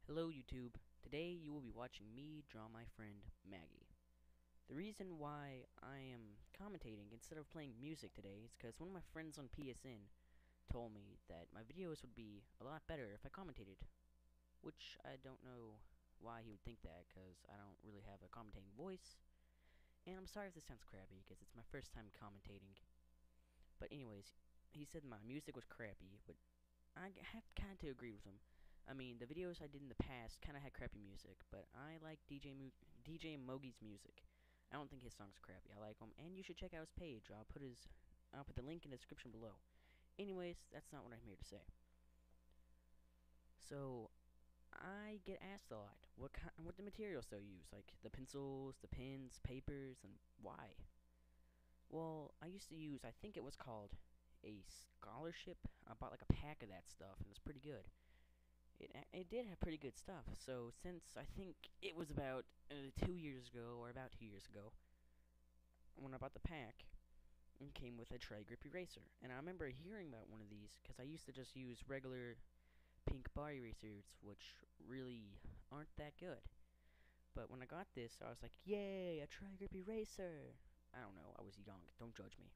Hello YouTube. Today you will be watching me draw my friend Maggie. The reason why I am commentating instead of playing music today is because one of my friends on PSN told me that my videos would be a lot better if I commentated. Which I don't know why he would think that, because I don't really have a commentating voice. And I'm sorry if this sounds crappy, because it's my first time commentating. But anyways, he said my music was crappy, but I have kind to agree with him. I mean, the videos I did in the past kind of had crappy music, but I like DJ Mogeys' music. I don't think his songs are crappy. I like him, and you should check out his page. I'll put the link in the description below. Anyways, that's not what I'm here to say. So, I get asked a lot what the materials they'll use, like the pencils, the pens, papers, and why. Well, I used to use, I think it was called a scholarship. I bought like a pack of that stuff, and it's pretty good. It did have pretty good stuff. So since I think it was about 2 years ago, or about 2 years ago, when I bought the pack, it came with a tri-grip eraser. And I remember hearing about one of these because I used to just use regular pink bar erasers, which really aren't that good. But when I got this, I was like, yay, a tri-grip eraser! I don't know, I was young, don't judge me.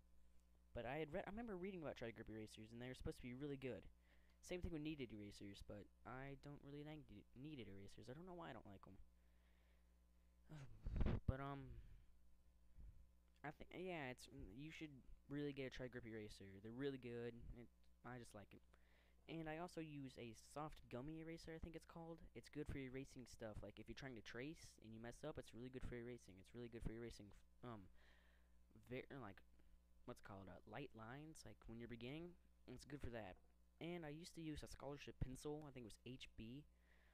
But I remember reading about tri-grip erasers, and they were supposed to be really good. Same thing with kneaded erasers, but I don't really like kneaded erasers. I don't know why I don't like them. But I think yeah, you should really get a tri-grip eraser. They're really good. I just like it. And I also use a soft gummy eraser, I think it's called. It's good for erasing stuff. Like if you're trying to trace and you mess up, it's really good for erasing. It's really good for erasing like what's it called light lines. Like when you're beginning, it's good for that. And I used to use a scholarship pencil. I think it was HB,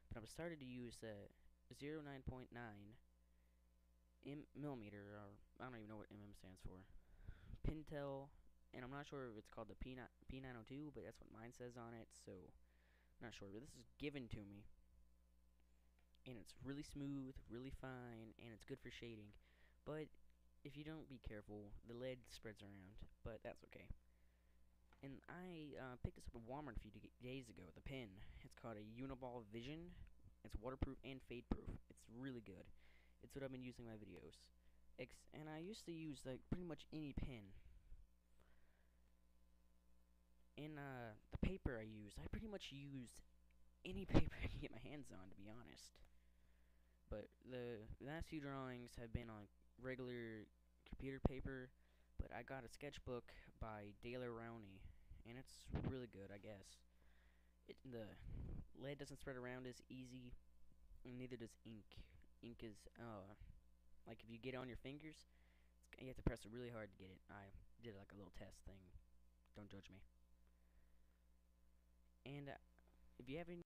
but I started to use a 09.9 millimeter, or I don't even know what stands for. Pintel, and I'm not sure if it's called the P902, but that's what mine says on it. So I'm not sure. But this is given to me, and it's really smooth, really fine, and it's good for shading. But if you don't be careful, the lead spreads around. But that's okay. And I picked this up at Walmart a few days ago. The pen. It's called a Uniball Vision. It's waterproof and fade proof. It's really good. It's what I've been using in my videos. And I used to use like pretty much any pen. In the paper I use, I pretty much use any paper I can get my hands on, to be honest. But the last few drawings have been on regular computer paper. But I got a sketchbook by Dale Rowney, and it's really good, I guess. The lead doesn't spread around as easy, and neither does ink. Ink is, like if you get it on your fingers, you have to press it really hard to get it. I did like a little test thing. Don't judge me. And if you have any